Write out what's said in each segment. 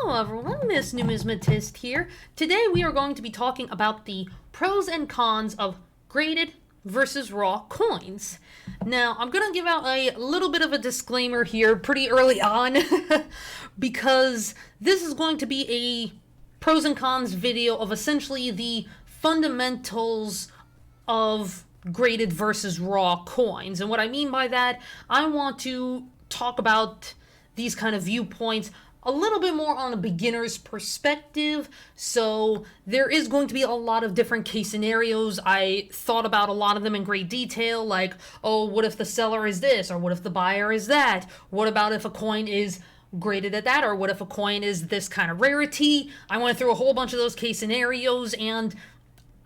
Hello everyone, Miss Numismatist here. Today we are going to be talking about the pros and cons of graded versus raw coins. Now, I'm going to give out a little bit of a disclaimer here pretty early on because this is going to be a pros and cons video of essentially the fundamentals of graded versus raw coins. And what I mean by that, I want to talk about these kind of viewpoints a little bit more on a beginner's perspective. So there is going to be a lot of different case scenarios. I thought about a lot of them in great detail, like, oh, what if the seller is this, or what if the buyer is that? What about if a coin is graded at that, or what if a coin is this kind of rarity? I went through a whole bunch of those case scenarios, and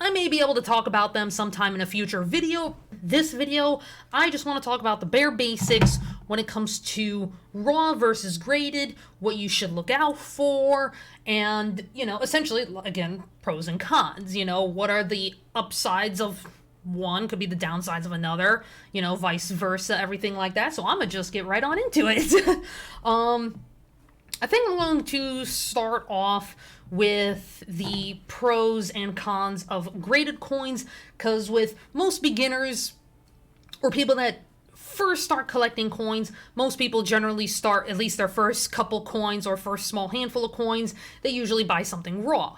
I may be able to talk about them sometime in a future video. This video, I just want to talk about the bare basics when it comes to raw versus graded, what you should look out for, and, essentially, again, pros and cons. What are the upsides of one, could be the downsides of another, vice versa, everything like that. So I'm going to just get right on into it. I think I'm going to start off with the pros and cons of graded coins, because with most beginners or people that first start collecting coins, most people generally start at least their first couple coins or first small handful of coins, they usually buy something raw.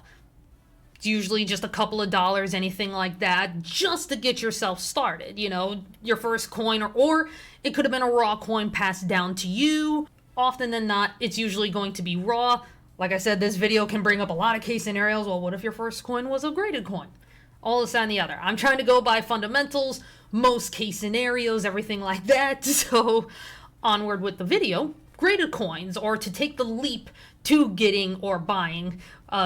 It's usually just a couple of dollars, anything like that, just to get yourself started. Your first coin, or it could have been a raw coin passed down to you. Often than not, it's usually going to be raw. Like I said, this video can bring up a lot of case scenarios. Well, what if your first coin was a graded coin? All this and the other. I'm trying to go by fundamentals, most case scenarios, everything like that. So onward with the video. Graded coins, or to take the leap to getting or buying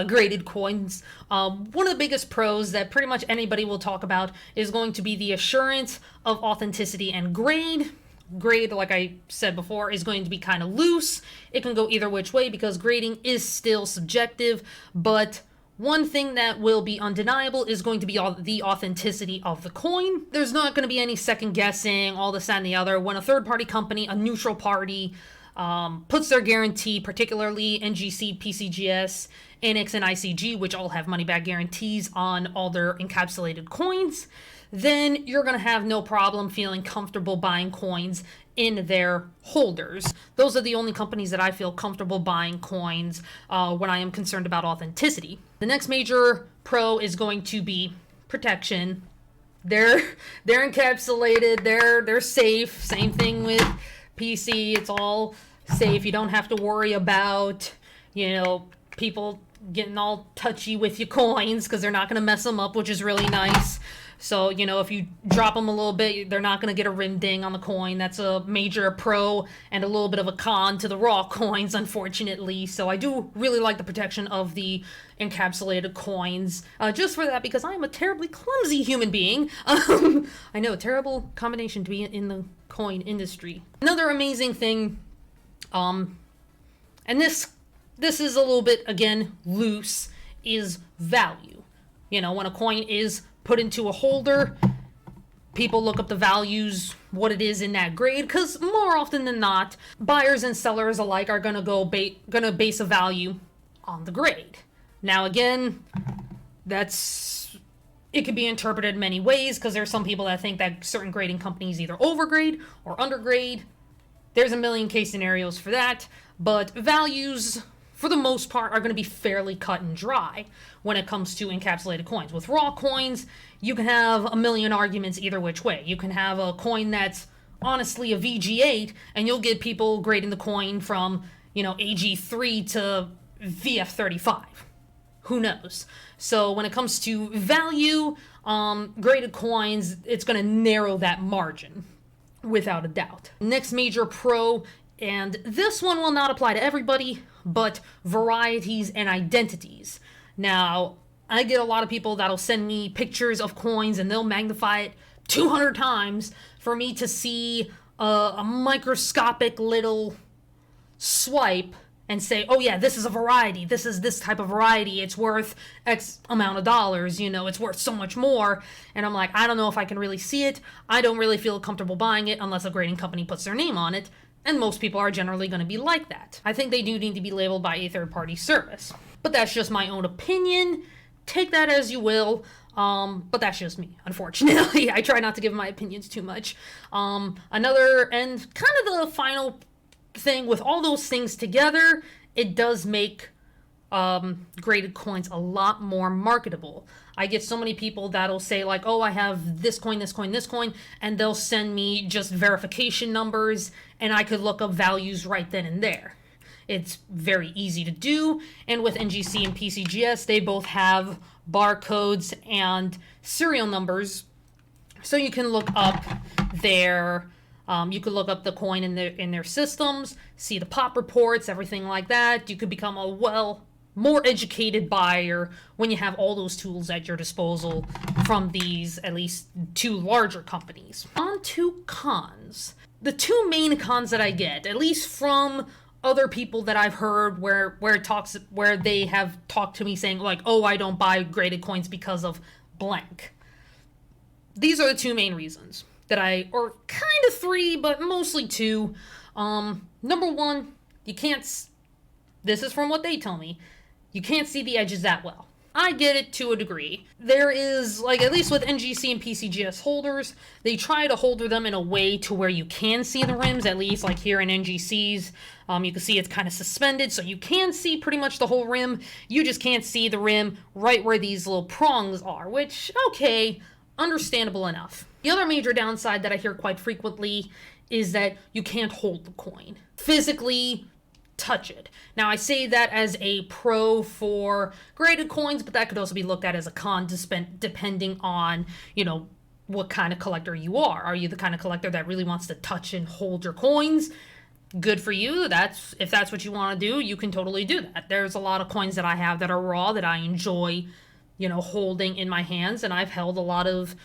graded coins. One of the biggest pros that pretty much anybody will talk about is going to be the assurance of authenticity and grade. Grade, like I said before, is going to be kind of loose. It can go either which way because grading is still subjective, but one thing that will be undeniable is going to be the authenticity of the coin. There's not going to be any second guessing, all this and the other. When a third-party company, a neutral party, puts their guarantee, particularly NGC, PCGS, NX, and ICG, which all have money-back guarantees on all their encapsulated coins, then you're going to have no problem feeling comfortable buying coins in their holders. Those are the only companies that I feel comfortable buying coins when I am concerned about authenticity. The next major pro is going to be protection. They're encapsulated, they're safe. Same thing with PC, it's all safe. You don't have to worry about, people getting all touchy with your coins because they're not going to mess them up, which is really nice. So, if you drop them a little bit, they're not going to get a rim ding on the coin. That's a major pro and a little bit of a con to the raw coins, unfortunately. So I do really like the protection of the encapsulated coins, just for that, because I am a terribly clumsy human being. I know, a terrible combination to be in the coin industry. Another amazing thing, and this is a little bit, again, loose, is value. When a coin is put into a holder, people look up the values, what it is in that grade, because more often than not, buyers and sellers alike are going to base a value on the grade. Now again, it could be interpreted many ways, because there's some people that think that certain grading companies either overgrade or undergrade. There's a million case scenarios for that, but values, for the most part, are going to be fairly cut and dry when it comes to encapsulated coins. With raw coins, you can have a million arguments either which way. You can have a coin that's honestly a VG8, and you'll get people grading the coin from, AG3 to VF35. Who knows? So when it comes to value, graded coins, it's going to narrow that margin, without a doubt. Next major pro, and this one will not apply to everybody, but varieties and identities. Now, I get a lot of people that'll send me pictures of coins and they'll magnify it 200 times for me to see a microscopic little swipe and say, oh yeah, this is a variety. This is this type of variety. It's worth X amount of dollars. It's worth so much more. And I'm like, I don't know if I can really see it. I don't really feel comfortable buying it unless a grading company puts their name on it. And most people are generally going to be like that. I think they do need to be labeled by a third-party service. But that's just my own opinion. Take that as you will. But that's just me, unfortunately. I try not to give my opinions too much. Another, and kind of the final thing, with all those things together, it does make graded coins a lot more marketable. I get so many people that'll say like, oh, I have this coin, this coin, this coin, and they'll send me just verification numbers, and I could look up values right then and there. It's very easy to do, and with NGC and PCGS, they both have barcodes and serial numbers, so you can look up their you could look up the coin in their systems, see the pop reports, everything like that. You could become a more educated buyer when you have all those tools at your disposal from these, at least two larger companies. On to cons. The two main cons that I get, at least from other people that I've heard where they have talked to me saying like, oh, I don't buy graded coins because of blank. These are the two main reasons or kind of three, but mostly two. Number one, you can't, this is from what they tell me, you can't see the edges that well. I get it to a degree. There is, like, at least with NGC and PCGS holders, they try to holder them in a way to where you can see the rims, at least like here in NGCs. You can see it's kind of suspended, so you can see pretty much the whole rim. You just can't see the rim right where these little prongs are, which, okay, understandable enough. The other major downside that I hear quite frequently is that you can't hold the coin. Physically touch it. Now, I say that as a pro for graded coins, but that could also be looked at as a con depending on, what kind of collector you are. Are you the kind of collector that really wants to touch and hold your coins? Good for you. If that's what you want to do, you can totally do that. There's a lot of coins that I have that are raw that I enjoy, holding in my hands, and I've held a lot of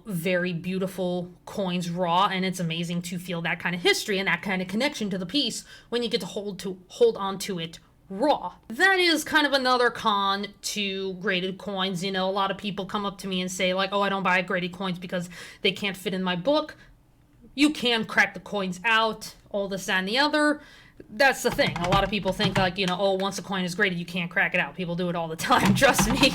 very beautiful coins raw, and it's amazing to feel that kind of history and that kind of connection to the piece when you get to hold on to it raw. That is kind of another con to graded coins. A lot of people come up to me and say like, oh, I don't buy graded coins because they can't fit in my book. You can crack the coins out, all this, that, and the other. That's the thing. A lot of people think like, oh, once a coin is graded, you can't crack it out. People do it all the time. Trust me.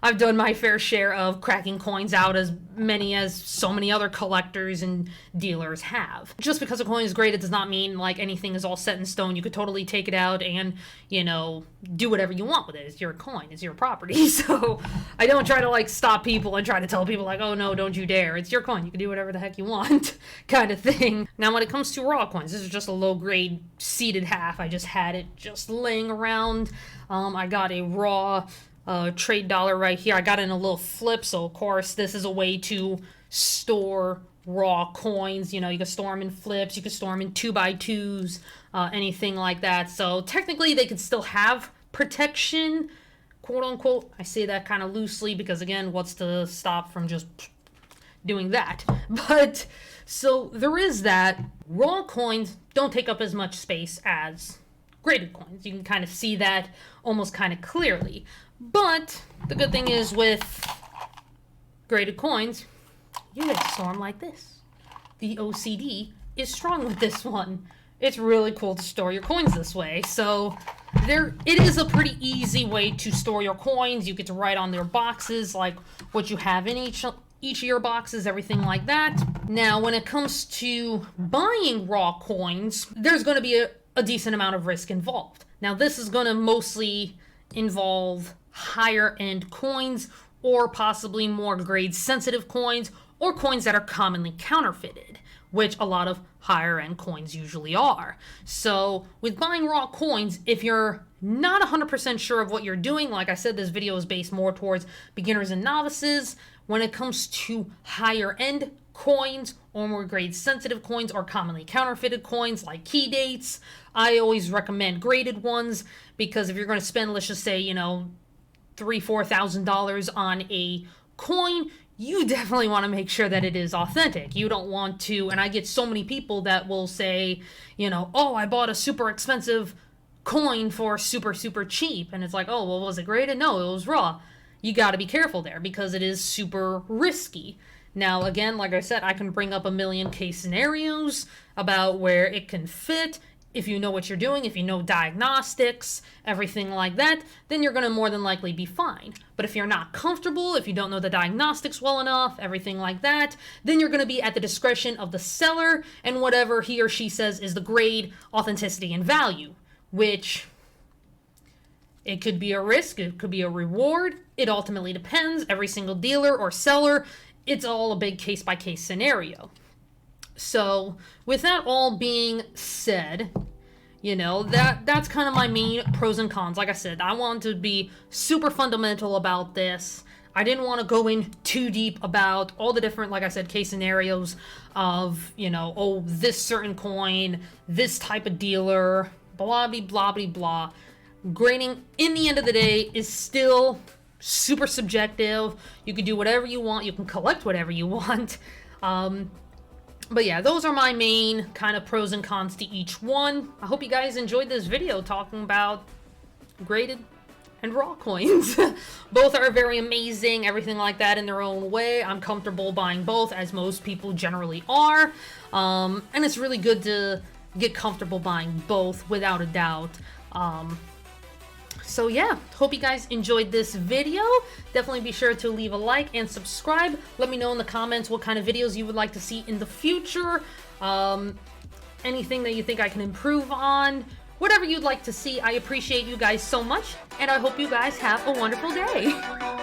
I've done my fair share of cracking coins out, as many as so many other collectors and dealers have. Just because a coin is graded does not mean like anything is all set in stone. You could totally take it out and, do whatever you want with it. It's your coin. It's your property. So I don't try to like stop people and try to tell people like, oh no, don't you dare. It's your coin. You can do whatever the heck you want kind of thing. Now, when it comes to raw coins, this is just a low grade seeded half. I just had it just laying around. I got a raw trade dollar right here. I got it in a little flip, so of course this is a way to store raw coins. You can store them in flips, you can store them in 2x2s, anything like that. So technically they could still have protection, quote unquote. I say that kind of loosely because, again, what's to stop from just doing that? But so there is that. Raw coins don't take up as much space as graded coins. You can kind of see that almost kind of clearly. But the good thing is with graded coins, you get to store them like this. The OCD is strong with this one. It's really cool to store your coins this way. So it is a pretty easy way to store your coins. You get to write on their boxes like what you have in each of your boxes, everything like that. Now, when it comes to buying raw coins, there's going to be a decent amount of risk involved. Now, this is going to mostly involve higher end coins, or possibly more grade sensitive coins, or coins that are commonly counterfeited, which a lot of higher end coins usually are. So with buying raw coins, if you're not 100% sure of what you're doing, like I said, this video is based more towards beginners and novices. When it comes to higher end coins or more grade sensitive coins or commonly counterfeited coins like key dates, I always recommend graded ones, because if you're going to spend, let's just say, $3,000-$4,000 on a coin, you definitely want to make sure that it is authentic. You don't want to, and I get so many people that will say, oh, I bought a super expensive coin for super, super cheap. And it's like, oh, well, was it graded? No, it was raw. You got to be careful there because it is super risky. Now, again, like I said, I can bring up a million case scenarios about where it can fit. If you know what you're doing, if you know diagnostics, everything like that, then you're going to more than likely be fine. But if you're not comfortable, if you don't know the diagnostics well enough, everything like that, then you're going to be at the discretion of the seller and whatever he or she says is the grade, authenticity, and value, which it could be a risk, it could be a reward. It ultimately depends. Every single dealer or seller, it's all a big case-by-case scenario. So, with that all being said, you know, that's kind of my main pros and cons. Like I said, I wanted to be super fundamental about this. I didn't want to go in too deep about all the different, like I said, case scenarios of, you know, oh, this certain coin, this type of dealer, blah, blah, blah, blah, blah. Grading, in the end of the day, is still super subjective. You can do whatever you want. You can collect whatever you want. But yeah, those are my main kind of pros and cons to each one. I hope you guys enjoyed this video talking about graded and raw coins. Both are very amazing, everything like that in their own way. I'm comfortable buying both, as most people generally are. And it's really good to get comfortable buying both, without a doubt. So yeah, hope you guys enjoyed this video. Definitely be sure to leave a like and subscribe. Let me know in the comments what kind of videos you would like to see in the future. Anything that you think I can improve on. Whatever you'd like to see. I appreciate you guys so much, and I hope you guys have a wonderful day.